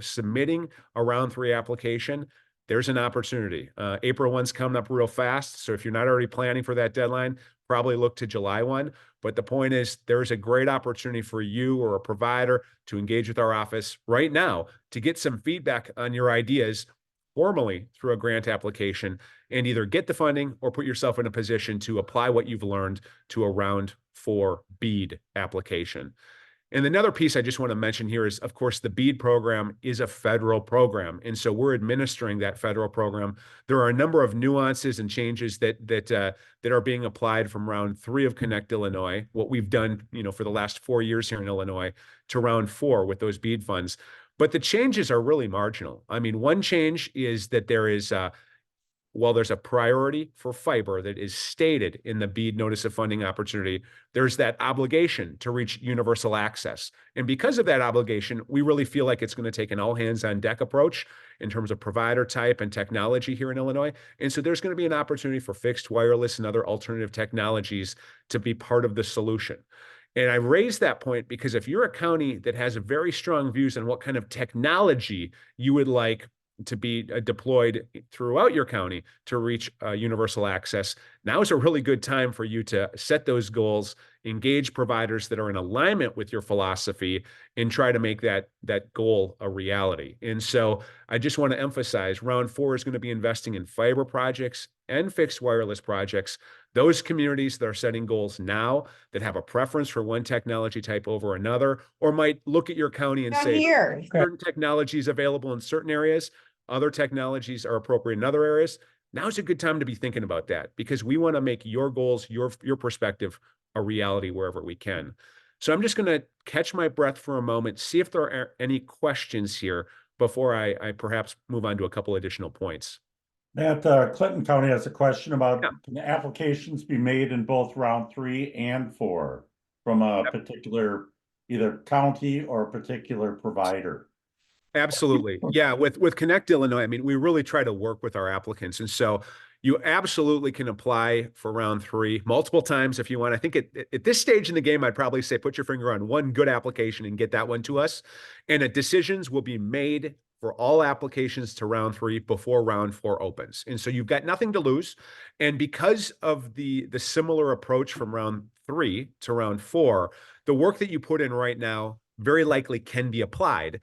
submitting a round 3 application. There's an opportunity. April 1's coming up real fast. So if you're not already planning for that deadline, probably look to July 1. But the point is, there's a great opportunity for you or a provider to engage with our office right now to get some feedback on your ideas formally through a grant application and either get the funding or put yourself in a position to apply what you've learned to a round 4 BEAD application. And another piece I just want to mention here is, of course, the BEAD program is a federal program. And so we're administering that federal program. There are a number of nuances and changes that are being applied from round 3 of Connect Illinois, what we've done, for the last 4 years here in Illinois, to round 4 with those BEAD funds. But the changes are really marginal. I mean, one change is that there is while there's a priority for fiber that is stated in the BEAD notice of funding opportunity, there's that obligation to reach universal access. And because of that obligation, we really feel like it's going to take an all hands on deck approach in terms of provider type and technology here in Illinois. And so there's going to be an opportunity for fixed wireless and other alternative technologies to be part of the solution. And I raise that point because if you're a county that has very strong views on what kind of technology you would like to be deployed throughout your county to reach universal access, now is a really good time for you to set those goals, engage providers that are in alignment with your philosophy, and try to make that goal a reality. And so I just want to emphasize round 4 is going to be investing in fiber projects and fixed wireless projects. Those communities that are setting goals now that have a preference for one technology type over another, or might look at your county and say certain technologies available in certain areas, other technologies are appropriate in other areas. Now's a good time to be thinking about that because we want to make your goals, your perspective a reality wherever we can. So I'm just going to catch my breath for a moment, see if there are any questions here before I perhaps move on to a couple additional points. Matt, Clinton County has a question about can the applications be made in both round 3 and 4 from a particular either county or a particular provider? Absolutely. Yeah. With Connect Illinois, I mean, we really try to work with our applicants. And so you absolutely can apply for round 3 multiple times if you want. I think at this stage in the game, I'd probably say put your finger on one good application and get that one to us. And decisions will be made for all applications to round 3 before round 4 opens. And so you've got nothing to lose. And because of the similar approach from round 3 to round 4, the work that you put in right now very likely can be applied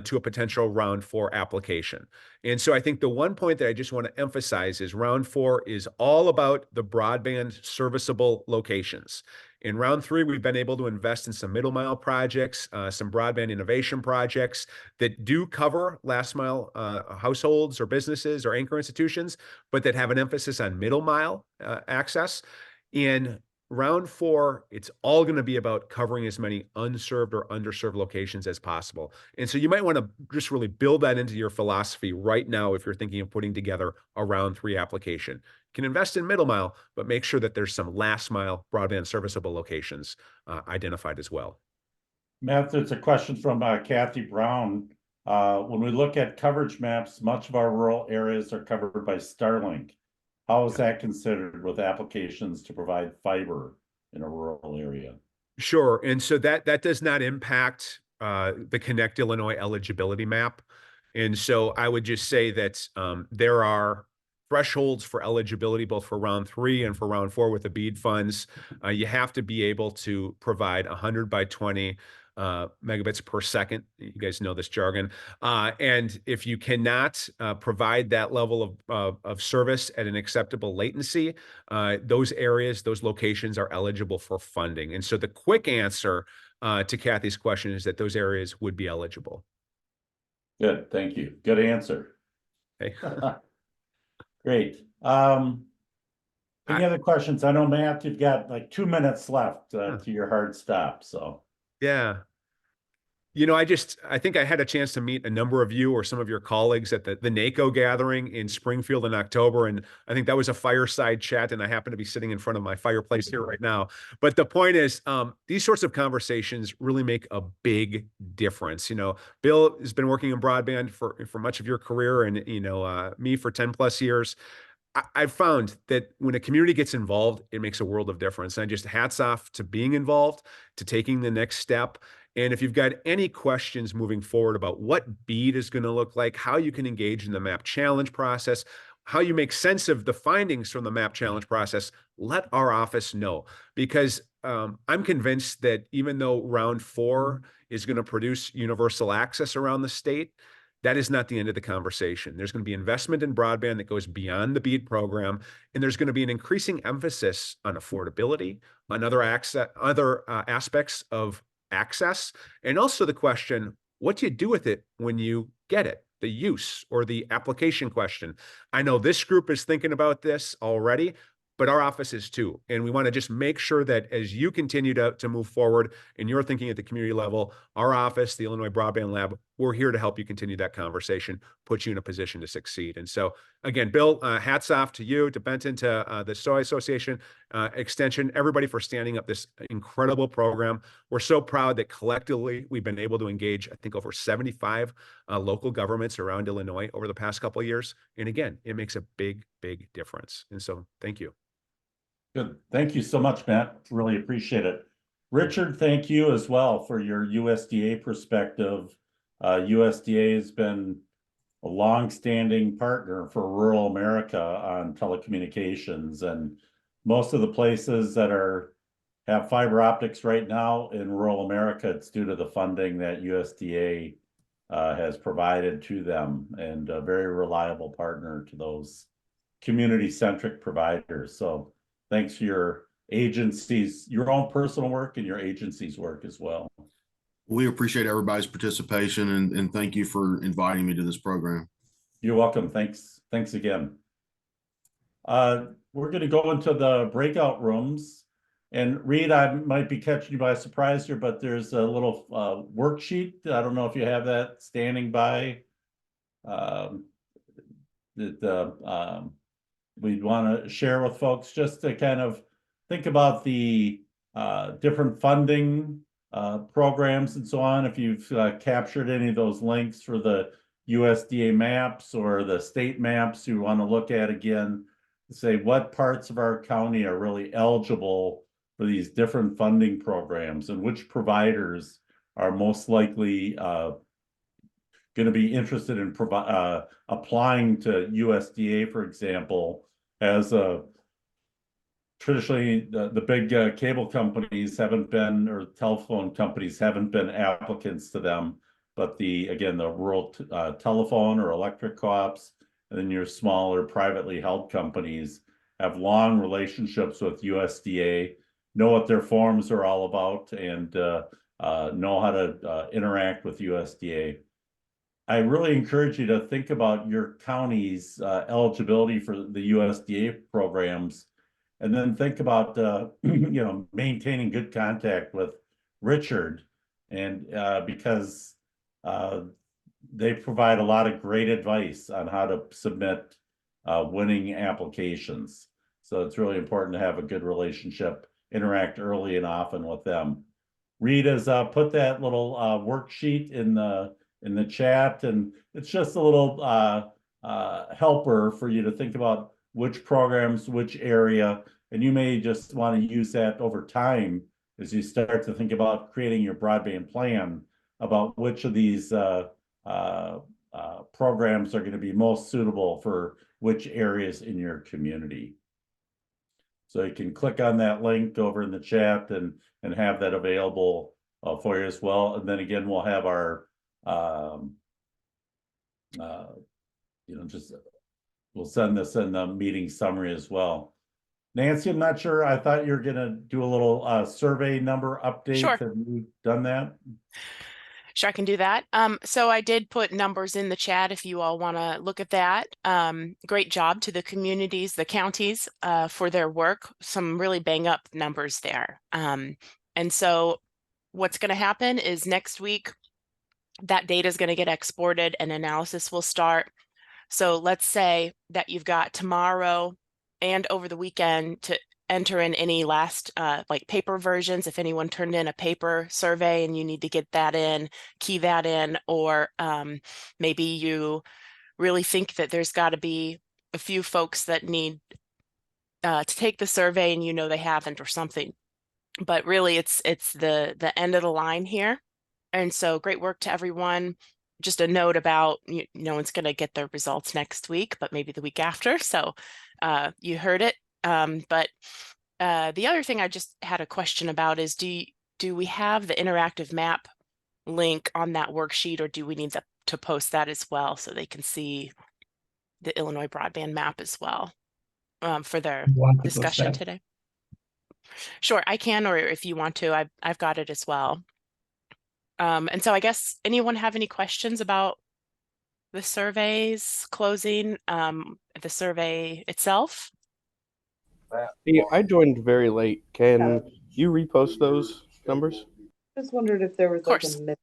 to a potential round 4 application. And so I think the one point that I just want to emphasize is round 4 is all about the broadband serviceable locations. In round 3, we've been able to invest in some middle mile projects, some broadband innovation projects that do cover last mile households or businesses or anchor institutions, but that have an emphasis on middle mile access. In round 4, it's all going to be about covering as many unserved or underserved locations as possible. And so you might want to just really build that into your philosophy right now if you're thinking of putting together a round 3 application. You can invest in middle mile, but make sure that there's some last mile broadband serviceable locations identified as well. Matt, there's a question from Kathy Brown. When we look at coverage maps, much of our rural areas are covered by Starlink. How is that considered with applications to provide fiber in a rural area? Sure. And so that does not impact the Connect Illinois eligibility map. And so I would just say that there are thresholds for eligibility, both for round 3 and for round 4 with the BEAD funds. You have to be able to provide 100 by 20 megabits per second. You guys know this jargon. And if you cannot provide that level of service at an acceptable latency, those areas, those locations are eligible for funding. And so the quick answer to Kathy's question is that those areas would be eligible. Good, thank you. Good answer. Okay. Great. Any other questions? I know, Matt, you've got like 2 minutes left to your hard stop, so. Yeah. You know, I think I had a chance to meet a number of you or some of your colleagues at the NACO gathering in Springfield in October. And I think that was a fireside chat. And I happen to be sitting in front of my fireplace here right now. But the point is, these sorts of conversations really make a big difference. You know, Bill has been working in broadband for much of your career, and, you know, me for 10 plus years. I've found that when a community gets involved, it makes a world of difference. And I just hats off to being involved, to taking the next step. And if you've got any questions moving forward about what BEAD is going to look like, how you can engage in the MAP challenge process, how you make sense of the findings from the MAP challenge process, let our office know. Because I'm convinced that even though round 4 is going to produce universal access around the state, that is not the end of the conversation. There's going to be investment in broadband that goes beyond the BEAD program, and there's going to be an increasing emphasis on affordability, on other aspects of access, and also the question, what do you do with it when you get it? The use or the application question. I know this group is thinking about this already, but our office is too. And we want to just make sure that as you continue to move forward and you're thinking at the community level, our office, the Illinois Broadband Lab, we're here to help you continue that conversation, put you in a position to succeed. And so again, Bill, hats off to you, to Benton, to the SOI Association, Extension, everybody for standing up this incredible program. We're so proud that collectively we've been able to engage, I think, over 75 local governments around Illinois over the past couple of years. And again, it makes a big, big difference. And so thank you. Good. Thank you so much, Matt. Really appreciate it. Richard, thank you as well for your USDA perspective. USDA has been a long-standing partner for rural America on telecommunications, and most of the places that have fiber optics right now in rural America, it's due to the funding that USDA has provided to them, and a very reliable partner to those community-centric providers. So thanks for your agency's, your own personal work and your agency's work as well. We appreciate everybody's participation, and thank you for inviting me to this program. You're welcome. Thanks again. We're going to go into the breakout rooms. And Reed, I might be catching you by surprise here, but there's a little worksheet. I don't know if you have that standing by. We'd want to share with folks just to kind of think about the different funding programs and so on. If you've captured any of those links for the USDA maps or the state maps you want to look at again, say what parts of our county are really eligible for these different funding programs and which providers are most likely going to be interested in applying to USDA, for example, as a traditionally the big cable companies haven't been, or telephone companies haven't been applicants to them, but the rural telephone or electric co-ops, and then your smaller privately held companies have long relationships with USDA, know what their forms are all about, and know how to interact with USDA. I really encourage you to think about your county's eligibility for the USDA programs, and then think about maintaining good contact with Richard, and because they provide a lot of great advice on how to submit winning applications. So it's really important to have a good relationship, interact early and often with them. Reed has put that little worksheet in the chat, and it's just a little helper for you to think about which programs, which area, and you may just want to use that over time as you start to think about creating your broadband plan, about which of these programs are going to be most suitable for which areas in your community. So you can click on that link over in the chat and have that available for you as well. And then again, we'll have our we'll send this in the meeting summary as well. Nancy, I'm not sure. I thought you were going to do a little survey number update. Sure. Have you done that? Sure, I can do that. So I did put numbers in the chat if you all want to look at that. Great job to the communities, the counties for their work. Some really bang up numbers there. And so what's going to happen is next week, that data is going to get exported and analysis will start. So let's say that you've got tomorrow and over the weekend to enter in any last like paper versions. If anyone turned in a paper survey and you need to get that in, key that in, or maybe you really think that there's got to be a few folks that need to take the survey and you know they haven't or something. But really it's the end of the line here. And so great work to everyone. Just a note about no one's going to get their results next week, but maybe the week after. So you heard it. But the other thing I just had a question about is do we have the interactive map link on that worksheet, or do we need to post that as well so they can see the Illinois broadband map as well for their discussion today? Sure, I can, or if you want to, I've got it as well. And so I guess anyone have any questions about the surveys closing, the survey itself? Hey, I joined very late. Can you repost those numbers? Just wondered if there was like course. a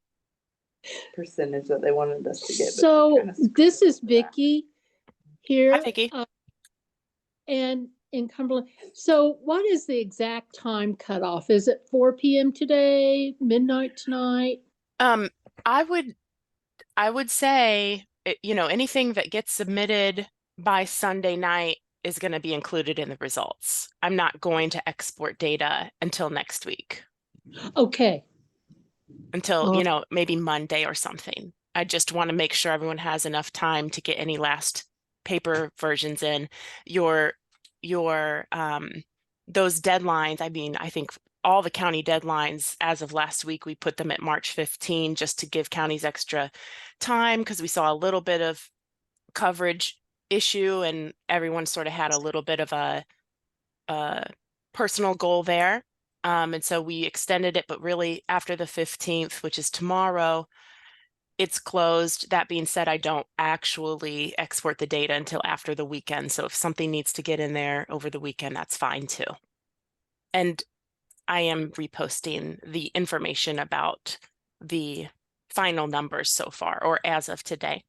percentage that they wanted us to get. So this is Vicky here. Hi, Vicki. And in Cumberland. So what is the exact time cutoff? Is it 4 p.m. today, midnight tonight? I would say, anything that gets submitted by Sunday night is going to be included in the results. I'm not going to export data until next week. Okay. Until, maybe Monday or something. I just want to make sure everyone has enough time to get any last paper versions in. Those deadlines, I think all the county deadlines as of last week, we put them at March 15 just to give counties extra time because we saw a little bit of coverage issue and everyone sort of had a little bit of a personal goal there. And so we extended it, but really after the 15th, which is tomorrow, it's closed. That being said, I don't actually export the data until after the weekend. So if something needs to get in there over the weekend, that's fine too. And I am reposting the information about the final numbers so far, or as of today.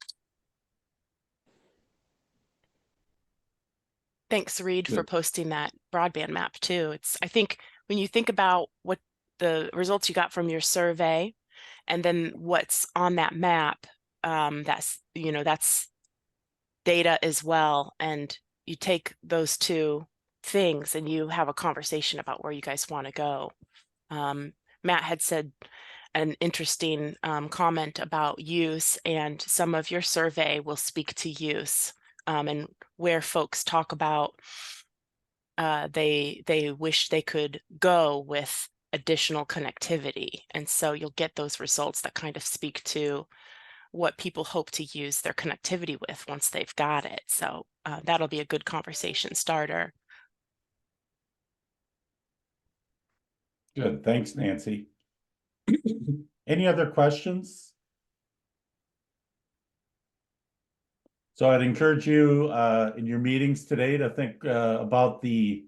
Thanks, Reed, for posting that broadband map too. I think when you think about what the results you got from your survey and then what's on that map, that's data as well. And you take those two things and you have a conversation about where you guys want to go. Matt had said an interesting comment about use, and some of your survey will speak to use and where folks talk about they wish they could go with additional connectivity. And so you'll get those results that kind of speak to what people hope to use their connectivity with once they've got it. So that'll be a good conversation starter. Good, thanks, Nancy. Any other questions? So I'd encourage you in your meetings today to think about the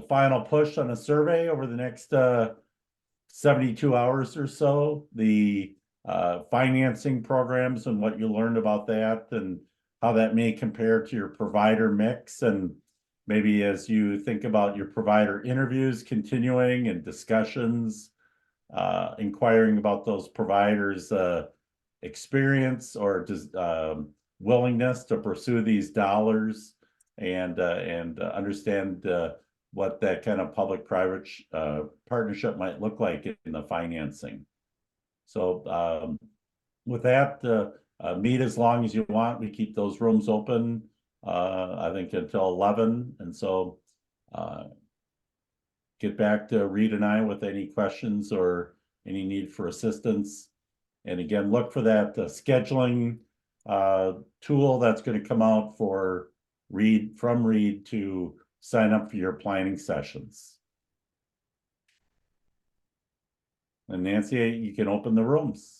final push on a survey over the next 72 hours or so, the financing programs and what you learned about that and how that may compare to your provider mix. And maybe as you think about your provider interviews continuing and discussions, inquiring about those providers' experience or just willingness to pursue these dollars and understand what that kind of public-private partnership might look like in the financing. So with that, meet as long as you want. We keep those rooms open, I think, until 11. And so get back to Reed and I with any questions or any need for assistance. And again, look for that scheduling tool that's going to come out for Reed to sign up for your planning sessions. And Nancy, you can open the rooms.